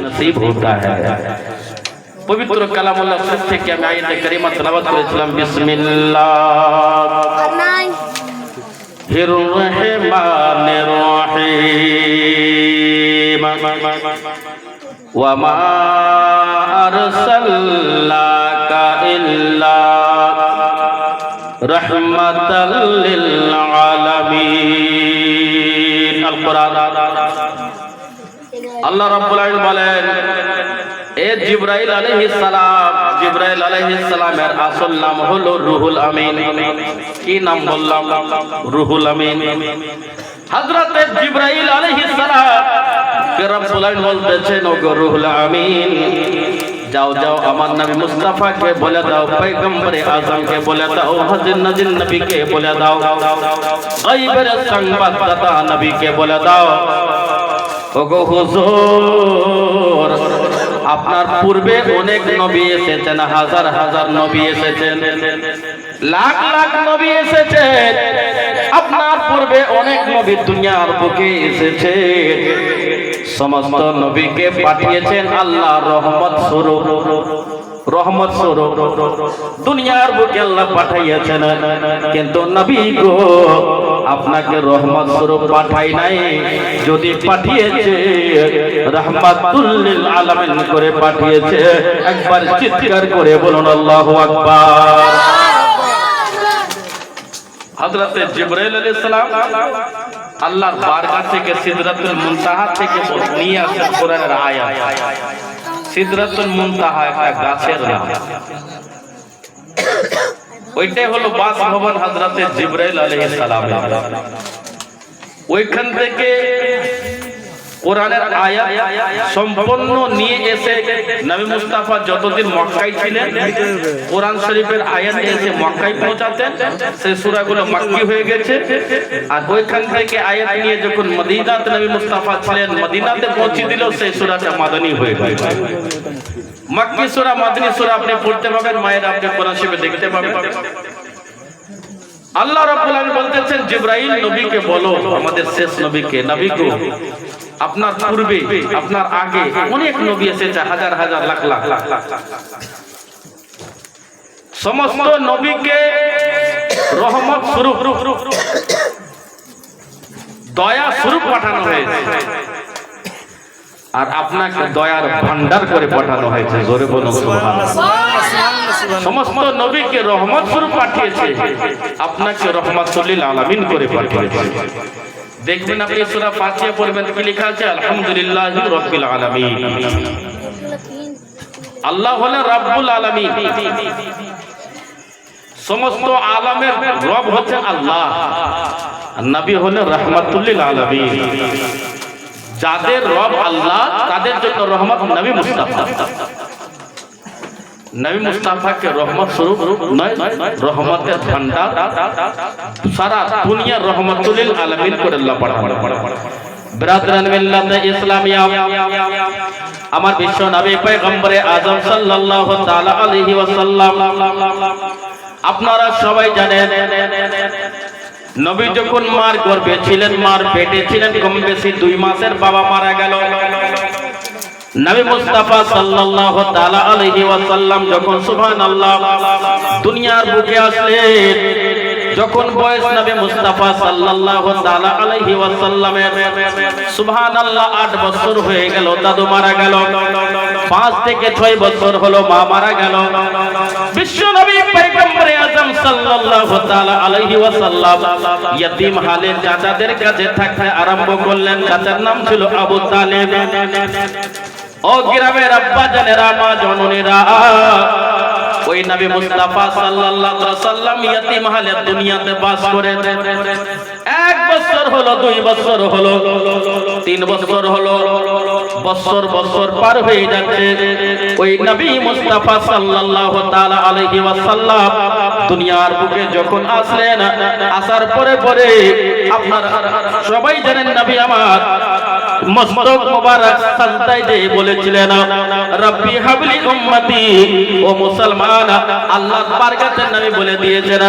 नसीब होता है। पवित्र कलामुल्लाह शरीफ से क्या मैं आयत करीमा तिलावत करेছিলাম बिस्मिल्लाहिर्रहमानिर रहीम वा मा अरसलनाका इल्ला रहमतल लिल आलामीन। अल कुरान। আল্লাহ রাব্বুল আলামিন বলেন, এ জিবরাইল আলাইহিস সালাম, জিবরাইল আলাইহিস সালামের আসল নাম হলো রুহুল আমিন। কি নাম বললাম? রুহুল আমিন। হযরত জিবরাইল আলাইহিস সালাম কে রব্বুল আলামিন বলতেছেন, ও গো রুহুল আমিন, যাও যাও আমার নবী মুস্তাফাকে বলে দাও, পয়গম্বরে আযমকে বলে দাও, হযরত নজির নবীকে বলে দাও, গায়বের সংবাদদাতা নবীকে বলে দাও, ওগো হুজুর, আপনার পূর্বে অনেক নবী এসেছেন, হাজার হাজার নবী এসেছেন, লাখ লাখ নবী এসেছেন, আপনার পূর্বে অনেক নবী দুনিয়ার বুকে এসেছেন। সমস্ত নবীকে পাঠিয়েছেন আল্লাহ রহমত স্বরূপ, রহমত স্বরূপ দুনিয়ার বুকে আল্লাহ পাঠাইয়েছেন। কিন্তু নবী গো, আপনাকে রহমত স্বরূপ পাঠাই নাই, যদি পাঠিয়েছে রাহমাতুল লিল আলামিন করে পাঠিয়েছে। একবার চিৎকার করে বলুন আল্লাহু আকবার। হযরত জিবরাইল আলাইহিস সালাম আল্লাহর বারগাহ থেকে সিদরাতুল মুনতাহা থেকে নিয়ে আসেন কোরআনের আয়াত। সিদরাতুল মুনতাহা একটা গাছের নাম, ওইটাই হলো বাসভবন হযরত জিবরাইল আলাইহিস সালাম। ওইখান থেকে কোরআনের আয়াত সম্পূর্ণ নিয়ে এসে নবী মুস্তাফা যতদিন মক্কায় ছিলেন, কোরআন শরীফের আয়াত এসে মক্কায় পৌঁছাতেন, সেই সূরাগুলো মক্কি হয়ে গেছে। আর ওইখান থেকে আয়াত নিয়ে যখন মদিনাতে নবী মুস্তাফা ছিলেন, মদিনাতে পৌঁছে দিল, সেই সূরাটা মাদানী হয়ে গেল। মক্কি সূরা, মাদানী সূরা আপনি পড়তে পাবেন, মায়ের আপনি কোরআন শরীফে দেখতে পাবেন। আল্লাহ রাব্বুল আলামিন বলতেছেন, জিবরাইল নবীকে বলো, আমাদের শেষ নবীকে, নবী গো, আপনার পূর্বে আপনার আগে অনেক নবী এসেছে, হাজার হাজার লাখ লাখ সমস্ত নবীকে রহমত স্বরূপ, দয়া স্বরূপ পাঠানো হয়েছে, আর আপনাকে দয়ার ভান্ডার করে পাঠানো হয়েছে। জোরে বলুন সুবহানাল্লাহ। সমস্ত নবীকে রহমত স্বরূপ পাঠিয়েছে, আপনাকে রহমাতুল লিল আলামিন করে পাঠিয়েছে। দেখবেন আপনি সূরা ফাতিহা পড়বেন, কি লেখা আছে? আলহামদুলিল্লাহি রাব্বিল আলামিন। আল্লাহ হলেন রাব্বুল আলামিন, সমস্ত আলামের রব হচ্ছেন আল্লাহ। নবী হলেন রাহমাতুল লিল আলামিন। যাদের রব আল্লাহ, তাদের জন্য রহমত নবী মুস্তাফা। নবী মুস্তাফাকে রহমত স্বরূপ নয়, রহমতের ভান্ডার, সারা দুনিয়ার রহমাতুল লিল আলামিন করে আল্লাহ পাঠানো। ব্রাদারান মিল্লাতে ইসলামিয়া, আমার বিশ্ব নবী পয়গম্বরে আযম সাল্লাল্লাহু তাআলা আলাইহি ওয়াসাল্লাম, আপনারা সবাই জানেন, নবী যখন মার গর্ভে ছিলেন, মার পেটে ছিলেন, কম বেশি 2 মাসের বাবা মারা গেল। নবী মুস্তাফা সাল্লাল্লাহু তাআলা আলাইহি ওয়াসাল্লাম যখন সুবহানাল্লাহ দুনিয়ার বুকে আসলেন, যখন বয়স নবী মুস্তাফা সাল্লাল্লাহু তাআলা আলাইহি ওয়াসাল্লামের সুবহানাল্লাহ 8 বছর হয়ে গেল, দাদু মারা গেল। 5 থেকে 6 বছর হলো, মা মারা গেল। বিশ্ব নবী পয়গম্বরে আযম সাল্লাল্লাহু তাআলা আলাইহি ওয়াসাল্লাম ইয়তীম হালে চাচাদের কাছে থাকতে আরম্ভ করলেন। চাচার নাম ছিল আবু তালেব। ও গ্রামের আব্বা জানেরা, মা জননীরা, ওই নবী মুস্তাফা সাল্লাল্লাহু আলাইহি ওয়াসাল্লাম ইয়তীম হালে দুনিয়াতে বাস করে 1 বছর হলো, 2 বছর হলো, 3 বছর হলো, বছর বছর পার হয়ে যাচ্ছে। ওই নবী মুস্তাফা সাল্লাল্লাহু তাআলা আলাইহি ওয়াসাল্লাম দুনিয়ার বুকে যখন আসলেন, আসার পরে পরে আপনারা সবাই জানেন, নবী আমার মস্তক মোবারক সাজদায় দিয়ে বলেছিলেন, রব্বি হাবলি উম্মতি, ও মুসলমান, আল্লাহর বারকাতে নবী বলে দিয়েছেন,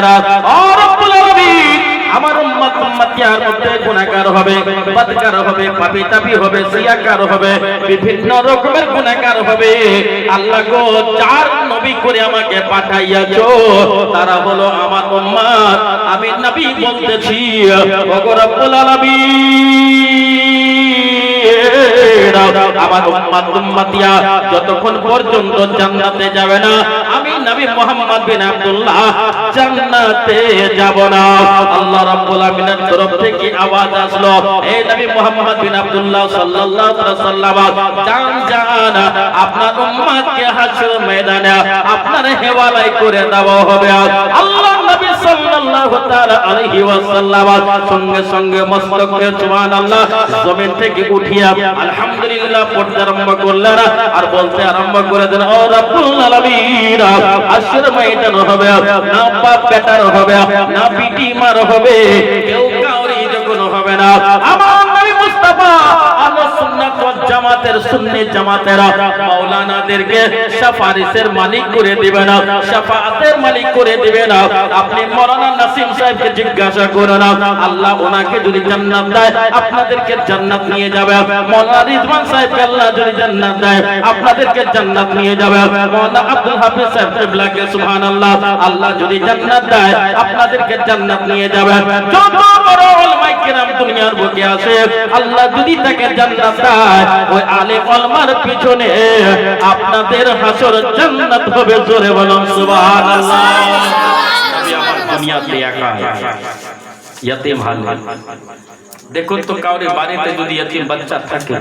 ও রব্বুল আলামিন, আমার উম্মত উম্মতিয়ার মধ্যে গুনাহগার হবে, বদকার হবে, পাপী তাপী হবে, সিয়াকার হবে, বিভিন্ন রকমের গুনাহগার হবে। আল্লাহ গো যার নবী করে আমাকে পাঠাইয়াছো তারা হলো আমার উম্মত। আমি নবী বলতেছি ওগো রব্বুল আলামিন, আমার উম্মত উম্মতিয়া যতক্ষণ পর্যন্ত জান্নাতে যাবে না আমি নবী মুহাম্মদ বিন আব্দুল্লাহ জান্নাতে যাব না। আল্লাহ রাব্বুল আলামিনের তরফ থেকে আওয়াজ আসলো, হে নবী মুহাম্মদ বিন আব্দুল্লাহ সাল্লাল্লাহু আলাইহি ওয়াসাল্লাম, জান আপনার উম্মতকে হাসর ময়দানে আপনার হেওয়ালায় করে দেওয়া হবে। আল্লাহ নবী সাল্লাল্লাহু তাআলা আলাইহি ওয়াসাল্লাম সঙ্গে সঙ্গে মস্তকে সুবহানাল্লাহ জমিন থেকে উঠিয়া আলহামদুলিল্লাহ পড়তে আরম্ভ করলেন আর বলতে আরম্ভ করে দেন, ও রব্বুল আলামিন, হাসর ময়দান হবে না বাপ বেটার হবে না বিটি মার হবে, কেউ কাউরি যখন হবে না। আমার নবী মুস্তাফা আহলে সুন্নাত ওয়াল জামাতের সুন্নি জামাতেরা মাওলানাদেরকে শাফারিসের মালিক করে দিবেন, শাফাআতের মালিক করে দিবেন। আপনি মাওলানা নাসিম সাহেবকে জিজ্ঞাসা করুন, আল্লাহ ওনাকে যদি জান্নাত দেয় আপনাদেরকে জান্নাত নিয়ে যাবে। মাওলানা রিজওয়ান সাহেবকে আল্লাহ যদি জান্নাত দেয় আপনাদেরকে জান্নাত নিয়ে যাবে। মাওলানা আব্দুল হাফিজ সাহেব কিবলাকে সুবহানাল্লাহ আল্লাহ যদি জান্নাত দেয় আপনাদেরকে জান্নাত নিয়ে যাবে। যত বড় উলামায়ে কিরাম দুনিয়ার বুকে আছে আল্লাহ যদি তাকে জান্নাত দেয় ওই আলেম উলামার পিছনে আপনাদের হাসর জান্নাত হবে। জোরে বলুন সুবহানাল্লাহ। নবী আমার দুনিয়াতে একা ইয়াতীম হাল। দেখুন তো কাউরে বাড়িতে যদি ইয়াতীম বাচ্চা থাকে,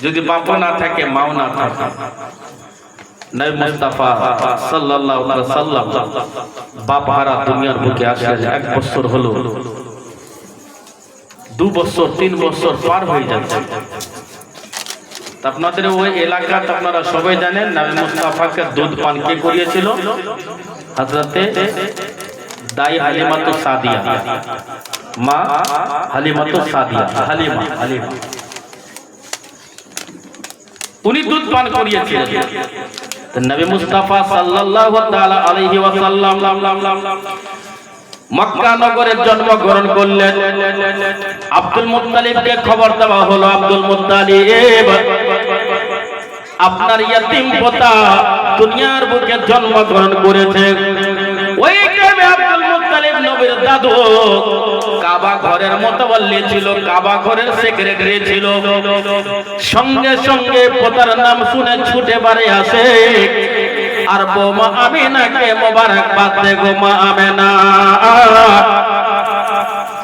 যদি বাপ না থাকে মাও না থাকে, নবী মুস্তাফা সাল্লাল্লাহু আলাইহি ওয়াসাল্লাম বাপ হারা দুনিয়ার বুকে আসে 1 বছর হলো, 2 বছর 3 বছর পার হয়ে যাচ্ছে। আপনাদের ওই এলাকাতে আপনারা সবাই জানেন নবী মুস্তাফাকে দুধ পান কে করিয়েছিল? হযরতে দাই হালিমাতু সাদিয়া, মা হালিমাতু সাদিয়া, হালিমা উনি দুধ পান করিয়েছিলেন। নবী মুস্তাফা সাল্লাল্লাহু তাআলা আলাইহি ওয়াসাল্লাম মক্কা নগরে জন্মগ্রহণ করলেন। আব্দুল মুত্তালিবকে খবর দেওয়া হলো, আব্দুল মুত্তালিব আপনার ইয়াতীম পোতা দুনিয়ার বুকে জন্মগ্রহণ করেছে। ওই টাইমে আব্দুল মুত্তালিব নবীর দাদু কাবা ঘরের মোতাওয়াল্লি ছিল, কাবা ঘরের সেক্রেটারি ছিল। সঙ্গে সঙ্গে পোতার নাম শুনে ছুটে বাড়ি আসে আর বৌমা আমিনাকে মোবারকবাদ দে, গো মা আমিনা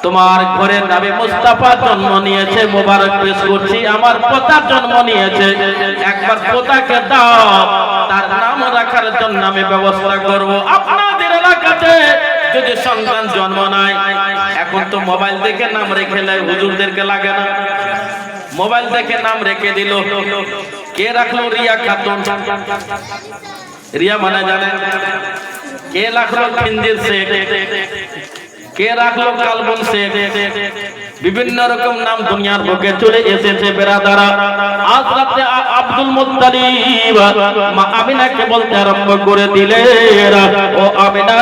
তোমার ঘরে নবী মুস্তাফা জন্ম নিয়েছে, মোবারক পেশ করছি। আমার পোতা জন্ম নিয়েছে, একবার পোতাকে দাও, তার নাম রাখার জন্য আমি ব্যবস্থা করব। আপনাদের এলাকাতে যদি সন্তান জন্ম নেয়, এখন তো মোবাইল দেখে নাম রেখে দেয়, হুজুরদেরকে লাগে না, মোবাইল দেখে নাম রেখে দিল। কে রাখলো? রিয়া খাতুন। রিয়া মানে জানেন? কে রাখলো? খিনজির শেখ। কে রাখলো? কালবন শেখ। বিভিন্ন রকম নাম দুনিয়ার বুকে চলে এসেছে বেরাদারা। আজ রাতে আব্দুল মুত্তালিব মা আমিনাকে বলতে আরম্ভ করে দিলেন, ও আমিনা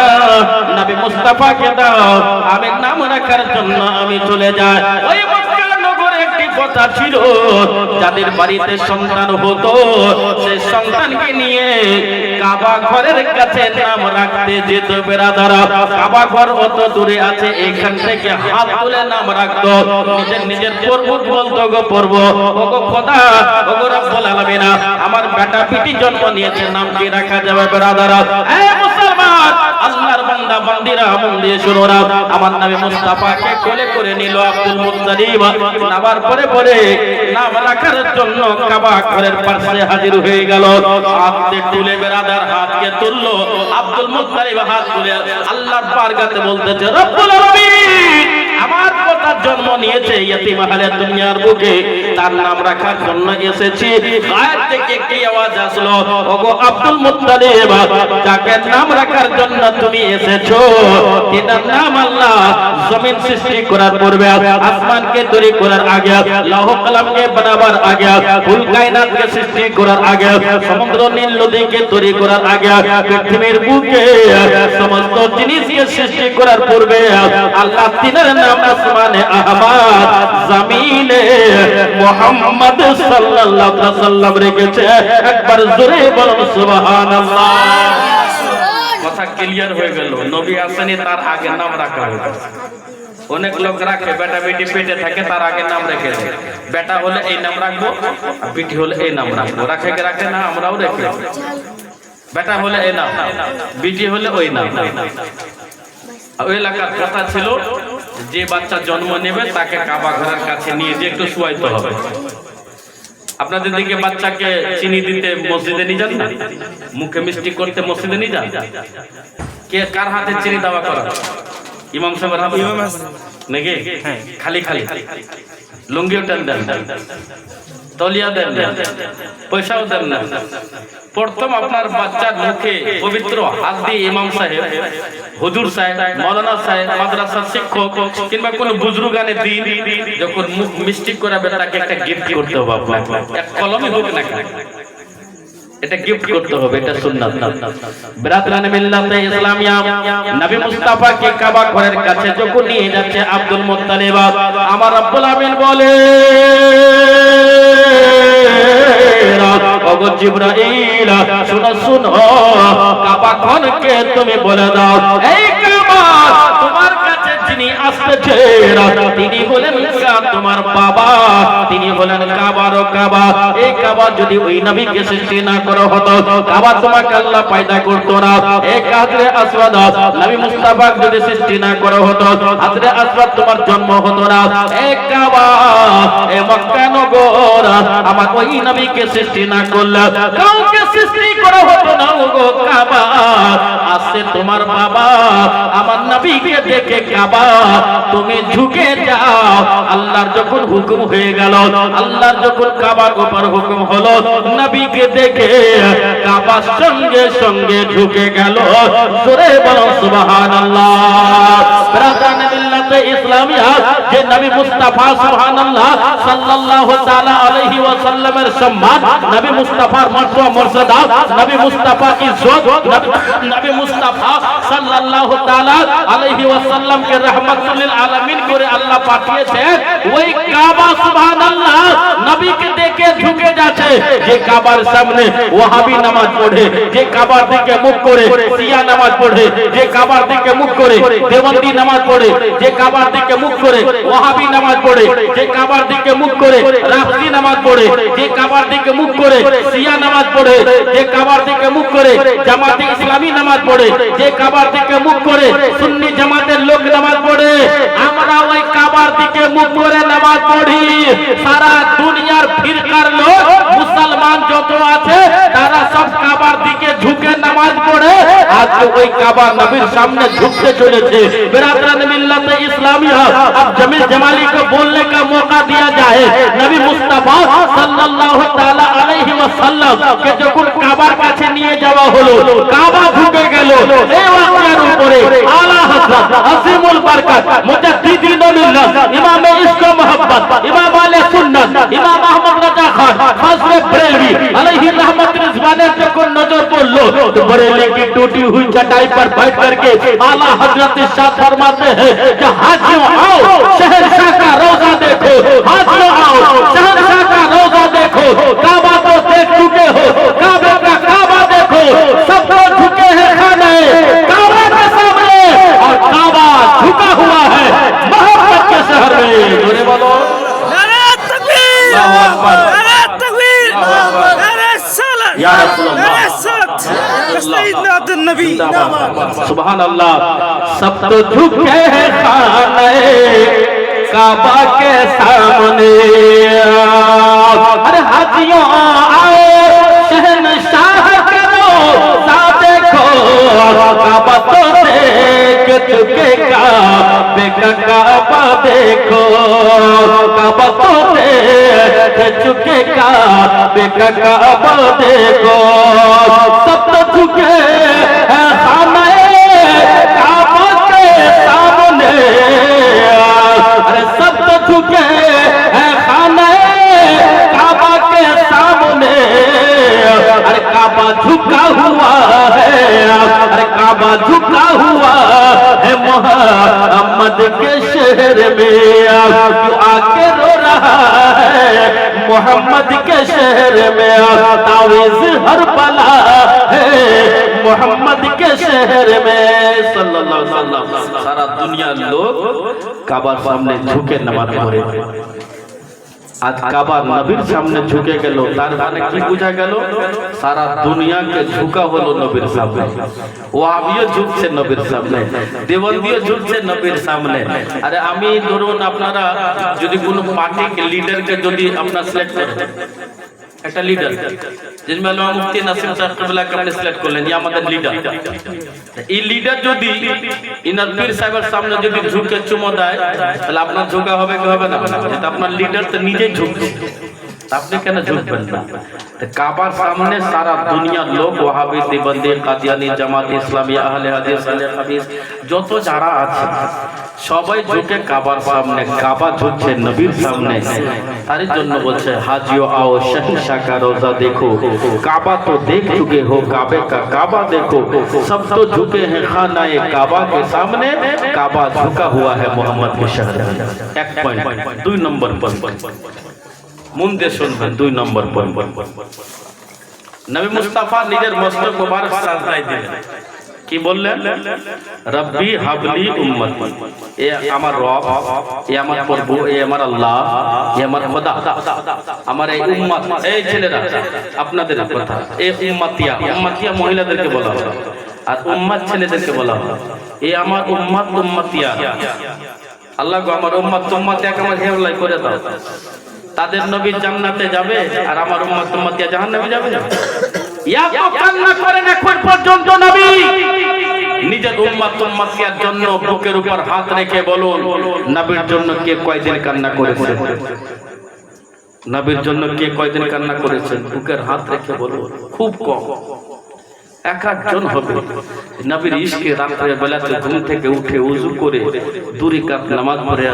নবী মুস্তাফাকে দাও, আমি নাম রাখার জন্য আমি চলে যাই। ওই মক্কা নগরে একটি কথা ছিল, যাদের বাড়িতে সন্তান হতো সেই সন্তানকে নিয়ে কাবা ঘরের কাছে নাম রাখতে যেত বেরাদারা। কাবা ঘর অত দূরে আছে, এখান থেকে হাত তুলে নাম রাখতো, নিজের পর্বত বলতো, গো পর্ব, ও গো খোদা, ও গো রব্বুল আলামিন, আমার বেটা পিটি জন্ম নিয়েছে, নাম কি রাখা যাবে বেরাদারা? এ মুসলমান, আল্লাহর বান্দা বান্দিরা মন দিয়ে শুনো না। আমার নবী মুস্তাফাকে কোলে করে নিল আব্দুল মুত্তালিব, নামার পরে পরে নাম রাখার জন্য কাবা ঘরের পাশে হাজির হয়ে গেল। হাতে তুলে বেরাদার হাতকে তুললো, আব্দুল মুত্তালিব হাত তুলে আল্লাহর বারগাতে বলতেছে, রব্বুল আলামিন আমার কথা বাচ্চা জন্ম নিয়েছে ইয়তিম হালে দুনিয়ার বুকে, তার নাম রাখার জন্য এসেছি। গায়ের থেকে একটি আওয়াজ আসলো, ওগো আব্দুল মুত্তালিব, যাকে নাম রাখার জন্য তুমি এসেছো, এটার নাম আল্লাহ জমিন সৃষ্টি করার পূর্বে, আসমানকে তৈরি করার আগে, লৌহ কলমকে বানাবার আগে, ফুল কায়নাতকে সৃষ্টি করার আগে, সমুদ্র নীল নদীকে তৈরি করার আগে, পৃথিবীর বুকে সমস্ত জিনিসকে সৃষ্টি করার পূর্বে আল্লাহ তিনের নাম আসমানে আহমদ, জমিনে মুহাম্মদ সাল্লাল্লাহু আলাইহি ওয়াসাল্লাম রেখেছে। একবার জোরে বলুন সুবহানাল্লাহ। কথা ক্লিয়ার হয়ে গেল। নবী আসেনি, তার আগে নাম রাখা হয়েছে। অনেক লোক রাখে, বেটা বেটি পেটে থাকে, তার আগে নাম রেখে দেয়। বেটা হলে এই নাম রাখবো, আর বেটি হলে এই নাম রাখবো। রাখে না, আমরাও রেখে। বেটা হলে এই নাম, বেটি হলে ওই নাম। ওই এলাকার কথা ছিল, যে বাচ্চা জন্ম নেবে তাকে কাবা ঘরের কাছে নিয়ে যে একটু শুয়াইতে হবে। আপনাদের দিকে বাচ্চাকে চিনি দিতে মসজিদে নিয়ে যান না, মুখে মিষ্টি করতে মসজিদে নিয়ে যান। কে কার হাতে চিনি দেওয়া করা? ইমাম সাহেবের হাতে নাকি? খালি লুঙ্গিও দেন, তলিয়া দেন, পয়সাও দেন না। প্রথম আপনার বাচ্চার মুখে পবিত্র হাত দিয়ে ইমাম সাহেব, হুজুর সাহেব, মাওলানা সাহেব, মাদ্রাসার শিক্ষক কিংবা কোন বুজুর্গানে দিন যখন মুখ মিষ্টি করাবে, তাকে একটা গিফট করতে হবে। আপনাকে এক কলমে হোক না কেন, এটা গিফট করতে হবে, এটা সুন্নাত। বিরাদরানে মিল্লাতে ইসলামিয়া, নবী মুস্তাফা কে কাবা ঘরের কাছে যখন নিয়ে যাচ্ছে আব্দুল মুত্তালিব, আমার রব্বুল আমিন বলে, ওগো জিবরাইল, শুনো, কাবা ঘরকে তুমি বলে দাও, এই কাবা তোমার কাছে যিনি আসতেছে তিনি হলেন তোমার বাবা, তিনি হলেন কাবার কাবা। এই কাবা যদি ওই নবীকে সৃষ্টি না করা হতো, কাবা তোমাকে আল্লাহ পয়দা করতো না। এই হাজরে আসওয়াদ নবী মুস্তাফা যদি সৃষ্টি না করা হতো, হাজরে আসওয়াদ তোমার জন্ম হতো না। এই কাবা, এই মক্কা নগর আমার ওই নবীকে সৃষ্টি না করলে কাউকে সৃষ্টি করা হতো না। ওগো কাবা, আসছে তোমার বাবা, আমার নবীকে দেখে কাবা তুমি ঝুঁকে যাও। আল্লাহর যখন হুকুম হয়ে গেল, আল্লাহর যখন কাবার উপর হুকুম হলো, নবীকে দেখে কাবা সঙ্গে সঙ্গে ঝুঁকে গেল। জোরে বলো সুবহানাল্লাহ। বিরাদরানে মিল্লাতে ইসলামিয়া, যে নবী মুস্তাফা সুবহানাল্লাহ সাল্লাল্লাহু তাআলা আলাইহি ওয়াসাল্লামের সম্মান, নবী মুস্তাফার মর্যাদা, নবী মুস্তাফা ইজ্জত, নবী মুস্তাফা সাল্লাল্লাহু তাআলা আলাইহি ওয়াসাল্লামকে রাহমাতুল লিল আলামিন করে আল্লাহ পাঠিয়েছে। ওই কাবা সুবহানাল্লাহ নবীকে দেখে ঝুঁকে যাচ্ছে। যে কাবার সামনে ওয়াহাবি নামাজ পড়ে, যে কাবার দিকে মুখ করে শিয়া নামাজ পড়ে, যে কাবার দিকে মুখ করে দেওবন্দি নামাজ পড়ে, যে কাবার দিকে মুখ করে ওয়াহাবি নামাজ পড়ে, যে কাবার দিকে মুখ করে রাফজি নামাজ পড়ে, যে কাবার দিকে মুখ করে শিয়া নামাজ পড়ে, যে কাবার দিকে মুখ করে জামাতে ইসলামী নামাজ পড়ে, যে কাবার দিকে মুখ করে সুন্নি জামাতের লোক নামাজ পড়ে, আমরা ওই কাবার দিকে মুখ করে নামাজ পড়ি। সারা দুনিয়ার ফিরকার লোক মুসলমান যত আছে তারা সব কাবার দিকে ঝুঁকে নামাজ পড়ে। আজ ওই কাবা নবীর সামনে ঝুঁকতে चलेছে। बिरादरान मिल्लत इस्लामिया अब जमील जमाली को बोलने का मौका दिया जाए। नबी मुस्तफा सल्लल्लाहु ताला अलैहि वसल्लम के যখন কাবার কাছে নিয়ে যাওয়া হলো, কাবা ঢুকে গেল। এই ওয়াকিয়ার উপরে আলা হযরত আসিমুল বরকত মুজাদ্দিদিনুল্লাহ ইমাম ইশক ও मोहब्बत इमाम आले सुन्नत इमाम अहमद रजा खान फजले बरेलवी अलैहि रहमत रिजवान पे को नजर पड़लो तो बरेली की टूटी हुई चटाई पर बैठ करके आला हजरत इरशाद फरमाते हैं कि हाजियों आओ शहंशाह का रोजा देखो, हाजियों आओ शहंशाह का रोजा देखो। काबा को देख चुके हो, काबे का काबा देखो, सब लोग झुके हैं खाने काबा के सामने और काबा झुका हुआ है मोहब्बत के शहर में। जोरे बोलो नारे तकबीर, नारे तकबीर, नारे सलात, या रसूल अल्लाह, नारे सलात सैयदना नबी सुभान अल्लाह। सब तो झुके हैं खाने काबा के सामने। अरे हाजियों आओ शहंशाह का रोज़ा देखो, काबा तो देख चुके काबे का काबा देखो। काबे का काबा देखो सब तो झुके हैं खाने काबा के सामने अरे सब तो झुके हैं खाने काबा के सामने अरे काबा झुका हुआ है अरे काबा झुका हुआ है मोहम्मद के शहर में क्यों आके रो रहा है मोहम्मद के शहर में तावीज़ हर बला है मोहम्मद के शहर में सल्लल्लाहु अलैहि वसल्लम सारा दुनिया लोग काबार सामने झुके नमाज पढ़े आज काबा नबीर सामने झुके गेलो तार माने কি বুঝা গেল সারা দুনিয়াকে ঝুঁকা হলো নবীর সামনে ওয়াহাবিও ঝুঁকছে নবীর সামনে দেওবন্দিও ঝুঁকছে নবীর সামনে আরে আমি ধরুন আপনারা যদি কোনো পার্টি লিডারকে যদি আপনারা সিলেক্ট করেন একটা লিডার जिनमें আল্লামা মুফতি নাসিম সাহেব কিবলাকে আপনি সিলেক্ট করলেন এই আমাদের লিডার এই লিডার যদি ইনার পীর সাহেবের সামনে যদি ঝুঁকে চুমো দেয় তাহলে আপনার ঝুঁকা হবে কি হবে না এটা আপনার লিডার তো নিজেই ঝুঁকছে আপনি কেন ঝুঁকবেন না কাবার সামনে সারা দুনিয়ার লোক ওয়াহাবি দেওবন্দি কাদিয়ানি জামাত ইসলামী আহলে হাদিস আহলে হাদিস যত যারা আছে সবাই ঝুঁকে কাবার সামনে কাবা ঝুঁকছে নবীর সামনে তার জন্য বলছে হাজিও आओ शहंशाह का रोजा देखो काबा तो देख चुके हो काबे का काबा देखो सब तो झुके हैं खानाए काबा के सामने काबा झुका हुआ है मोहम्मद के शहर में 1 पॉइंट 2 नंबर पर मुंदे सुनबेन 2 नंबर पर नबी मुस्ताफा निजेर मस्तक मुबारक साजदाय दिलेन কি বললেন রব্বি হাবলি উম্মতি এ আমার রব এ আমার প্রভু এ আমার আল্লাহ এ আমার খোদা আমার এই উম্মত এই ছেলেরা আপনাদের কথা এই উম্মতিয়া মহিলাদেরকে বলা হয় আর উম্মত ছেলেদেরকে বলা হয় এই আমার উম্মতিয়া আল্লাহ গো আমার উম্মতিয়াকে আমার হেওলাই করে দাও তাদের নবী জান্নাতে যাবে আর আমার উম্মতিয়া জাহান্নামে যাবে এত কান্না করেন এখন পর্যন্ত নবী নিজের উম্মতিয়ার জন্য বুকের উপর হাত রেখে বলুন নবীর জন্য কে কয়দিন কান্না করেছে নবীর জন্য কে কয়দিন কান্না করেছেন বুকের হাত রেখে বলুন খুব কম একজন হবে নবীর ইশকে রাতের বেলাতে ঘুম থেকে উঠে ওযু করে 2 রাকাত নামাজ পড়ে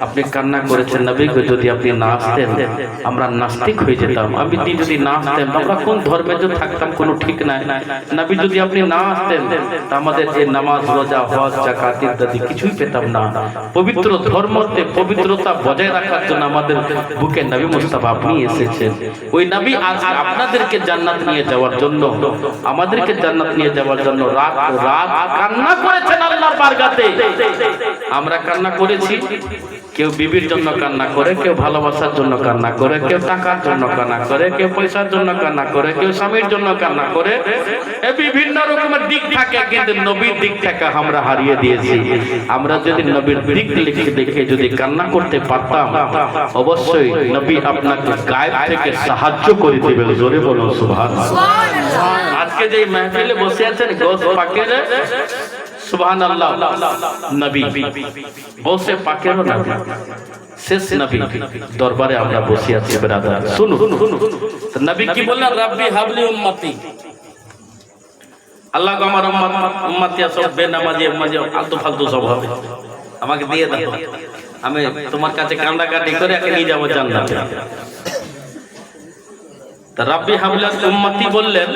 আপনি কান্না করেছেন নবীকে যদি আপনি না আসতেন আমরা নাস্তিক হয়ে যেতাম আমি যদি না আসতেন আমরা কোন ধর্মে যে থাকতাম কোনো ঠিক নাই নবী যদি আপনি না আসতেন তা আমাদের এই নামাজ রোজা হজ যাকাত ইত্যাদি কিছুই পেতাম না পবিত্র ধর্মতে পবিত্রতা বজায় রাখার জন্য আমাদের বুকে নবী মুস্তাফা আপনি এসেছেন ওই নবী আজ আপনাদেরকে জান্নাত নিয়ে যাওয়ার জন্য আমাদেরকে জান্নাত নিয়ে যাওয়ার জন্য রাত রাত কান্না করেছেন আল্লাহর বারগাতে আমরা কান্না করেছি কেউ বিবির জন্য কান্না করে কেউ ভালোবাসার জন্য কান্না করে কেউ টাকার জন্য কান্না করে কেউ পয়সার জন্য কান্না করে কেউ স্বামীর জন্য কান্না করে এই বিভিন্ন রকমের দিক থাকে কিন্তু নবীর দিক থেকে আমরা হারিয়ে দিয়েছি আমরা যদি নবীর দিক দেখে যদি কান্না করতে পারতাম অবশ্যই নবী আপনাকে গায়েব থেকে সাহায্য করে দিবেন জোরে বলুন সুবহানাল্লাহ আজকে যে মাহফিলে বসে আছেন গৌস পাকের সুবহানাল্লাহ নবী বসে পাকেরও নবী শেষ নবী দরবারে আমরা বসে আছি ব্রাদার শুনুন তো নবী কি বললেন রব্বি হাবলি উম্মতি আল্লাহ গো আমার উম্মতিয়া সব বেনামাজি আলতু ফালতু সব হবে আমাকে দিয়ে দাও আমি তোমার কাছে কান্নাকাটি করে একে নিয়ে যাব জান্নাতে রব্বি হাবলি উম্মতি বললেন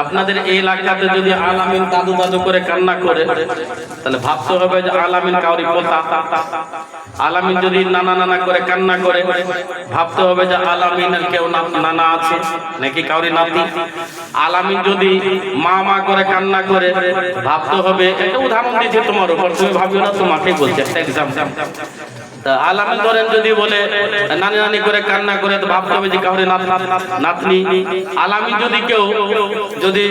আপনাদের এই এলাকাতে যদি আলামিন দাদু দাদু করে কান্না করে তাহলে ভাবতে হবে যে আলামিন কাউরি পোতা আলামিন যদি নানা নানা করে কান্না করে ভাবতে হবে যে আলামিনের কেউ নানা আছে নাকি কাউরি নাতি আলামিন যদি মা মা করে কান্না করে ভাবতে হবে একটা উদাহরণ দিয়েছি তোমার উপর তুমি ভাবিও না তোমাকেই বলছি একটা एग्जांपल আলামিন ধরেন যদি বলে নানি নানি করে কান্না করে তো ভাবতে হবে যে কাউরি নাতনি আলামিন যদি কেউ যদি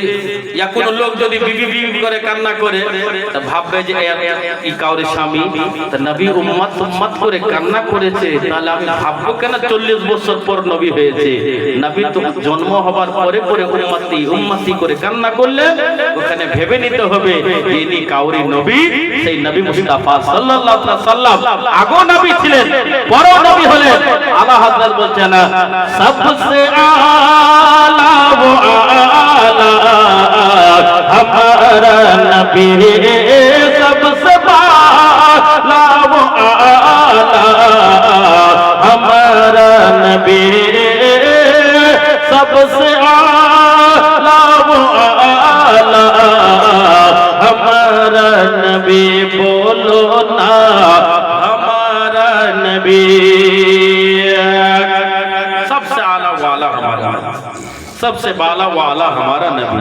ইয়া কোনো লোক যদি বিবি বিবি করে কান্না করে তো ভাববে যে এই কাউরি স্বামী তো নবী উম্মত করে কান্না করেছে তাহলে আমি ভাববো কেন 40 বছর পর নবী হয়েছে নবী তো জন্ম হবার পরে পরে উম্মতি করে কান্না করলে ওখানে ভেবে নিতে হবে যে ইনি কাউরি নবী সেই নবী মুস্তাফা সাল্লাল্লাহু আলাইহি ওয়াসাল্লাম আগো নবী নবী ছিলেন, বড় নবী হলেন। আলা হযরত বলছেন সবসে আলা ও আলা हमारा नबी सबसे आला वो आला हमारा नबी सबसे आला वो आला हमारा नबी बोलो ना हमारा नबी सबसे आला वाला हमारा सबसे बाला वाला हमारा नबी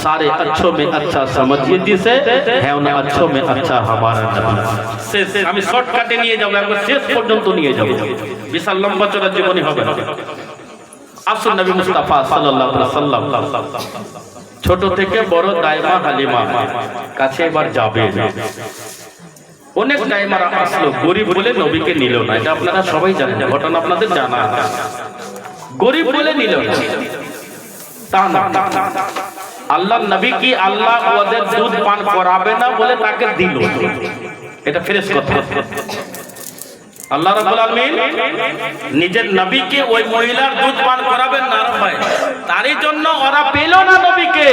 सारे अच्छों में अच्छा समझिए जिसे है उन अच्छों में अच्छा हमारा नबी শেষ আমি শর্টকাটে নিয়ে যাব একবার শেষ পর্যন্ত নিয়ে যাব বিশাল লম্বা চড়া জীবনী হবে আসুন নবী মুস্তাফা সাল্লাল্লাহু আলাইহি ওয়াসাল্লাম ছোট থেকে বড় দাইমা হালিমা কাছে এবার যাবে অনেক দাইমারা আসলো গরিব বলে নবীকে নিল না এটা আপনারা সবাই জানেন ঘটনা আপনাদের জানা আছে গরিব বলে নিল না আল্লাহ নবী কি আল্লাহ ওদের দুধ পান করাবে না বলে তাকে দিল এটা ফ্রেশ কথা আল্লাহ রাব্বুল আলামিন নিজের নবীকে ওই মহিলার দুধ পান করাবেন না ভাই তারই জন্য ওরা পেল না নবীকে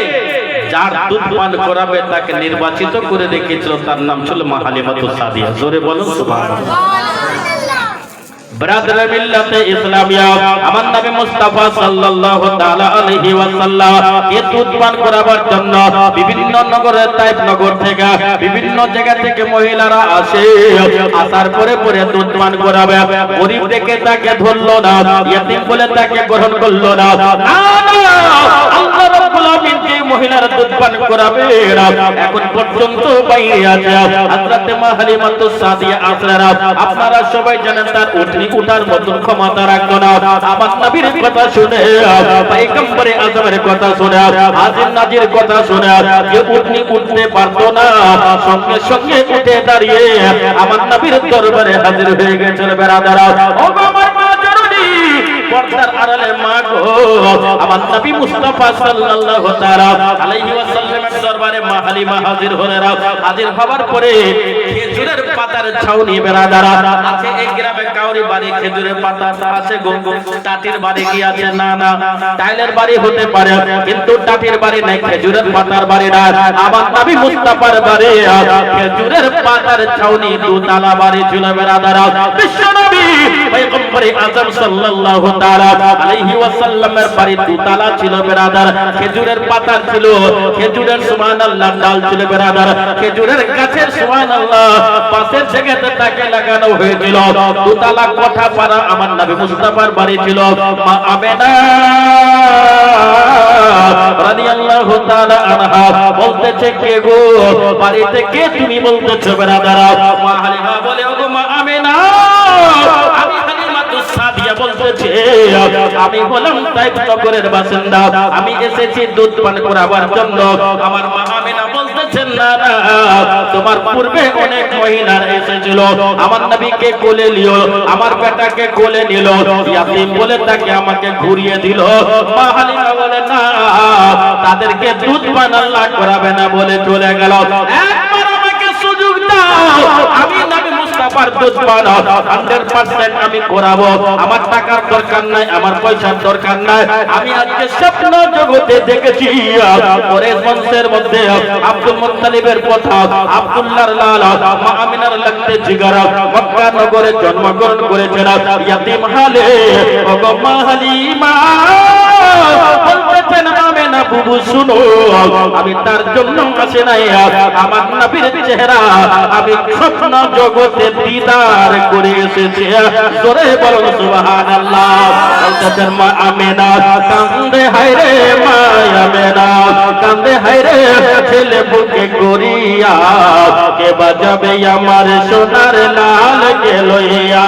যার দুধ পান করাবে তাকে নির্বাচিত করে রেখেছিল তার নাম ছিল মা হালিমাতুস সাদিয়া জোরে বলুন সুবহানাল্লাহ ব্রাদার মিল্লাতে ইসলামিয়া আমার নবী মুস্তাফা সাল্লাল্লাহু তাআলা আলাইহি ওয়াসাল্লাম কে দুধ পান করাবার জন্য বিভিন্ন নগরের তাইফ নগর থেকে বিভিন্ন জায়গা থেকে মহিলারা আসে আসার পরে পরে দুধ পান করাবে গরীব দেখে তাকে ধরলো না ইতিম বলে তাকে গ্রহণ করলো না আল্লাহ রাব্বুল আলামিন যে মহিলার দুধ পান করাবে এখন পর্যন্ত বাইরে আছে হযরত মা হালিমাতুস সাদিয়া আসরা আপনারা সবাই জানেন তার উঠার মতন ক্ষমতা রাখতো না আমার নবীর কথা শুনে পয়গম্বরে আযমের কথা শুনে হাজির নাজির কথা শুনে যে উঠনি উঠতে পারতো না সঙ্গে সঙ্গে উঠে দাঁড়িয়ে আমার নবীর দরবারে হাজির হয়ে গেছিল বেরাদারা ও আমার মা জননী পর্দার আড়ালে মা গো আমার নবী মুস্তাফা সাল্লাল্লাহু তাআলা আলাইহি ওয়াসাল্লামের দরবারে মা হালিমা হাজির হলেন হাজির হবার পরে খেজুরের পাতার ছাউনি বেরাদারা আছে এই গ্রামে কাউরি বাড়ি খেজুরের পাতা আছে টাটির বাড়ি কি আছে না না টাইলের বাড়ি হতে পারে কিন্তু টাটির বাড়ি নাই খেজুরের পাতার বাড়ি না আমার নবী মুস্তাফার বাড়ি খেজুরের পাতার ছাউনি দুতলা বাড়ি ছিল বেরাদারা বিশ্ব নবী পয়গম্বরে আযম সাল্লাল্লাহু তাআলা আলাইহি ওয়াসাল্লামের বাড়ি দুতলা ছিল বেরাদার খেজুরের পাতা ছিল খেজুরের সুবহানাল্লাহ ডাল ছিল বেরাদার খেজুরের গাছের সুবহানাল্লাহ পাশের জায়গাতে তাকে লাগানো হয়েছিল দুতলা কোঠা পাড়া আমার নবী মুস্তাফার বাড়ি ছিল মা আমেনা রাদিয়াল্লাহু তাআলা আনহা বলতেছে কে গো বাড়িতে কে তুমি বলতেছো বেরাদারা মা হালিমা বলে ওগো মা আমেনা আমি হালিমাতুস সাদিয়া বলতেছি আমি বললাম তাইফ নগরের বাসিন্দা আমি এসেছি দুধ পান করাবার জন্য আমার মা আমেনা বলতেছেন না না তোমার পূর্বে অনেক মহিলা এসেছিল আমার নবীকে কোলে নিও আমার বেটাকে কোলে নিল ইয়াতিম বলে তাকে আমাকে ঘুরিয়ে দিল মা হালিমা বলে না তাদেরকে দুধ পান আল্লাহ করাবে না বলে চলে গেল একবার আমাকে সুযোগ দাও আমি নবী মুস্তাফার দুধ পান 100% আমি করাবো আমার টাকার দরকার নাই আমার পয়সার দরকার নাই আমি আজকে স্বপ্ন জগতে দেখেছি কুরাইশ বংশের মধ্যে আব্দুল মুত্তালিবের পোতা আব্দুল্লাহর লাল মা আমিনার লাগতে জিগার মক্কা নগরে জন্মগ্রহণ করেছেন ইয়াতিম হালে ওগো মা হালিমা বলতেছেন আমেনা বুবু শুনো আমি তার জন্য আসে নাই আমার নবীর চেহারা আমি স্বপ্ন জগতে দিদার করে এসেছি জোরে বলুন সুবহানাল্লাহ বলতেছেন মা আমেনা কান্দে হায়রে মা আমেনা কান্দে হায়রে ছেলে বুকে করিয়া কে বাজাবে আমার সোনার লাল কে লইয়া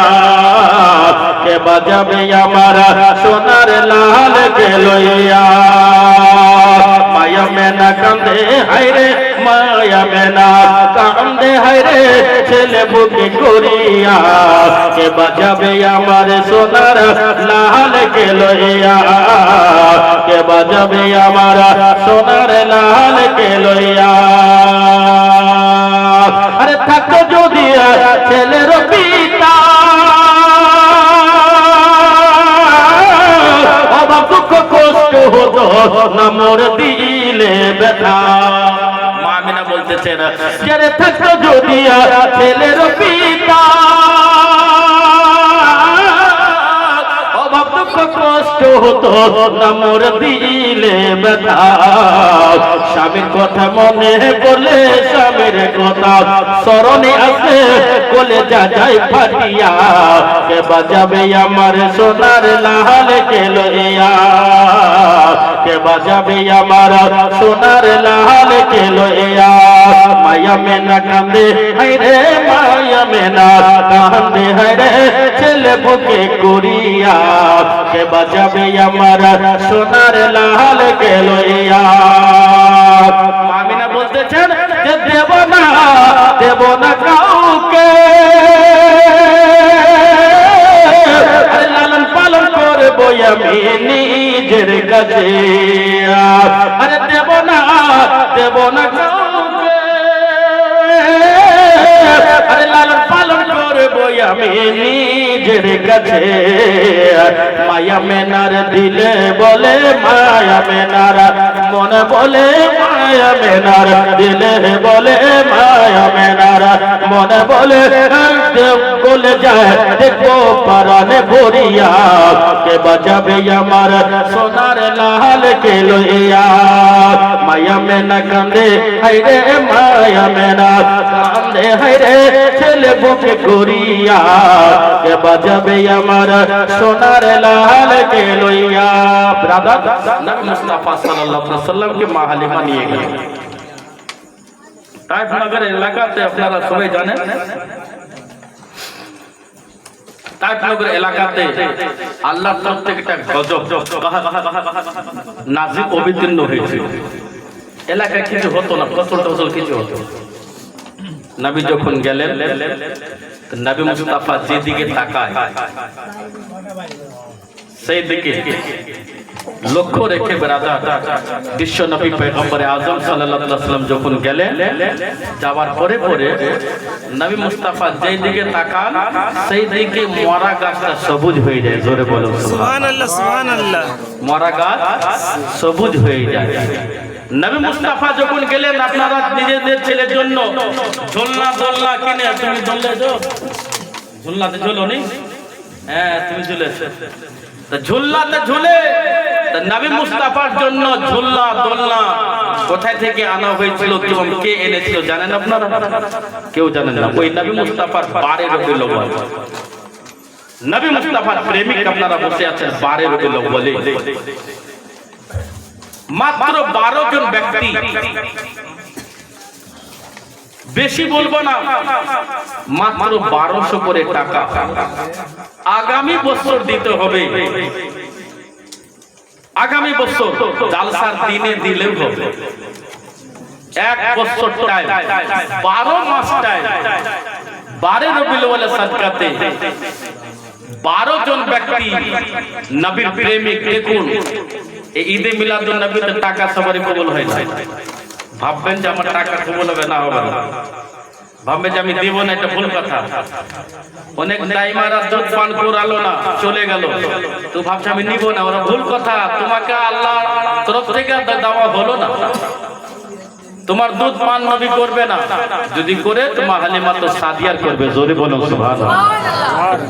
কে বাজাবে আমার সোনার লাল কে লইয়া মায়া মেনা কান্দে হায়রে মায়া মেনা কান্দে হায়রে ছেলে বুকে করিয়া কে বাজাবে আমার সোনার লাল কে লইয়া কে বাজাবে আমার সোনার লাল কে লইয়া আরে থাকো যদি ছেলের পিতা না মোর দিলে ব্যথা। মা আমিনা বলতেছেন যারে থাকতো যদি ছেলের পিতা, অভাব দুঃখ কষ্ট হতো না মোর দিলে ব্যথা। স্বামীর কথা মনে পড়লে স্বামীর কথা স্মরণে আসে কলেজা যায় ফাটিয়া। কে বাজাবে আমার সোনার লাল কেলইয়া, কে বাজাবে আমার সোনার লাল কেলইয়া। মায়া মেনা কান্দে হায়রে, মায়া মেনা কান্দে হায়রে, ছেলে বুকে করিয়া। কে বাজাবে আমার সোনার লাল কেলইয়া। আমিনা বলতেছেন যে দেব না কাউকে, লালন পালন করবো আমি নিজের কাছে। আরে দেব না কাউকে, আরে লালন পালন করবো আমি নিজের কাছে। মায়া মেনার দিলে বলে মায়া মেনার মনে বলে, মায়া মেনার দিলে বলে মায়া মেনার মনে বলে। বলে যায় দেখো পারানে ভরিয়া, কে বাজাবে আমার সোনার লাল কেলইয়া। মায়া মেনা কান্দে হায়রে, মায়া মেনা কান্দে হায়রে, ছেলে বুকে করিয়া। কে বাজাবে আমার সোনার লাল কেলইয়া। ব্রাদার, নবী মুস্তাফা সাল্লাল্লাহু আলাইহি ওয়াসাল্লামকে মা হালিমা নিয়ে গেলেন তাইফ নগর এলাকাতে। আপনারা সবাই জানেন তাইফ নগর এলাকাতে আল্লাহর তরফ থেকে একটা গজব নাজিল অবতীর্ণ হয়েছে। এলাকায় কিছু হতো না, ফসল কিছু হতো। নবী যখন গেলেন, নবী মুস্তাফা যেদিকে তাকায় সেই দিকে লক্ষ্য রেখে বেরাদার বিশ্ব নবী পয়গম্বর আযম সাল্লাল্লাহু আলাইহি ওয়াসাল্লাম যখন গেলেন, যাওয়ার পরে নবী মুস্তাফা যেই দিকে তাকান সেই দিকে মরা গাছটা সবুজ হয়ে যায়। জোরে বলো সুবহানাল্লাহ, সুবহানাল্লাহ। মরা গাছ সবুজ হয়ে যায়। নবী মুস্তাফা যখন গেলেন, আপনারা নিজেদের ছেলের জন্য দোলনা কিনে, তুমি ঝুলনাতে ঝুলোনি? হ্যাঁ, তুমি ঝুলেছো। ঝুলনাতে ঝুলে নবী মুস্তাফার জন্য দোলনা কোথায় থেকে আনা হয়েছিল, কে এনেছিল জানেন আপনারা? কেউ জানেন না। ওই নবী মুস্তাফার 12 রবিউল আউয়াল, নবী মুস্তাফার প্রেমিক আপনারা বসে আছেন 12 রবিউল আউয়ালে। মাত্র 12 জন ব্যক্তি, বেশি বলবো না, মাত্র 1200 করে টাকা আগামী বছর দিতে হবে। আগামী বছর জালসার দিনে দিলেও হবে। 1 বছর টাইম, 12 মাস টাইম, 12 রবিউল আউয়ালের সাদকাতে 12 জন ব্যক্তি নবীর প্রেমিক। দেখুন, এই ঈদে মিলাদুন নবীতে টাকা সবারই কবুল হয় না। ভাববেন যে আমার টাকা কবুল হবে না, হবে না। ভাববেন যে আমি দেব না, এটা ভুল কথা। অনেক দাইমারা দুধ পান করালো না, চলে গেল, তো ভাবছে আমি নিব না, ওরা ভুল কথা। তোমাকে আল্লাহ তরফ থেকে দেওয়া হলো না। তোমার দুধ পান নবী করবে না, যদি করে তোমার হালিমা তো সাদিয়ার করবে। জোরে বলো সুবহানাল্লাহ।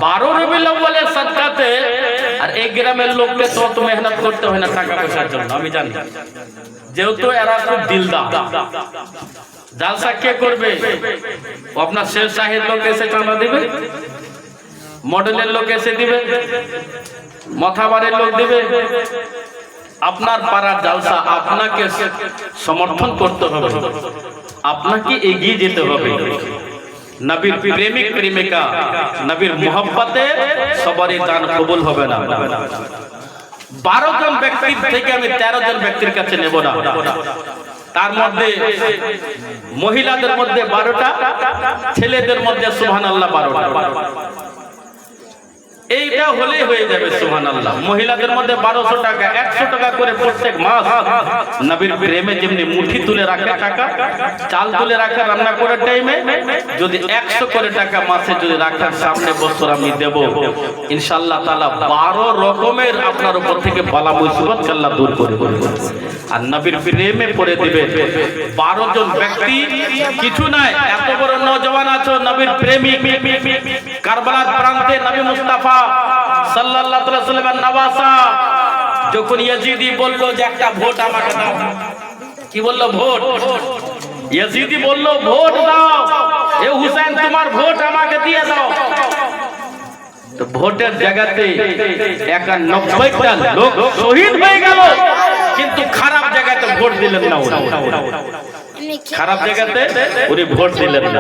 12 রবিউল আউয়ালের সাদকাতে। আর এই গ্রামের লোককে তো মেহনত করতে হয় না টাকা পয়সার জন্য, আমি জানি। যেহেতু এরা খুব দিলদার, জালসা কে করবে? আপনার শেখ শাহের লোক এসে চাঁদা দিবে, মডেলের লোক এসে দিবে, মথাবারের লোক দিবে। আপনার পাড়ার জালসা আপনাকে সমর্থন করতে হবে, আপনাকে এগিয়ে যেতে হবে। নবীর প্রেমিক প্রেমিকা, নবীর মোহাব্বতে সবারই দান কবুল হবে না। 12 জন ব্যক্তির থেকে আমি 13 জন ব্যক্তির কাছে নেব না। তার মধ্যে মহিলাদের মধ্যে 12টা, ছেলেদের মধ্যে সুবহানাল্লাহ 12টা। এইটা হলেই হয়ে যাবে সুবহানাল্লাহ। মহিলাদের মধ্যে 1200 টাকা 100 টাকা করে প্রত্যেক মাস নবীর প্রেমে যেমনি মুঠি তুলে রাখে টাকা, চাল তুলে রাখে রান্না করার টাইমে, যদি 100 করে টাকা মাসে যদি রাখার সামনে বছর আমি দেব, ইনশাআল্লাহ তাআলা 12 রকমের আপনার উপর থেকে বালা মুসিবত আল্লাহ দূর করে দেবে। আর নবীর প্রেমে পড়ে দিবে 12 জন ব্যক্তি, কিছু নাই, এত বড় নওজওয়ান আছো নবীর প্রেমিক, কারবালার প্রান্তে নবী মুস্তাফা সাল্লাল্লাহু আলাইহি ওয়াসাল্লামের নওয়াসা, যখন ইয়াজিদি বলল যে একটা ভোট আমাকে দাও, কি বলল? ভোট। ইয়াজিদি বলল ভোট দাও, এ হুসাইন তোমার ভোট আমাকে দিয়ে দাও। তো ভোটের জায়গাতে 91টা লোক শহীদ হয়ে গেল, কিন্তু খারাপ জায়গাতে ভোট দিলেন না। খারাপ জায়গাতে উনি ভোট দিলেন না।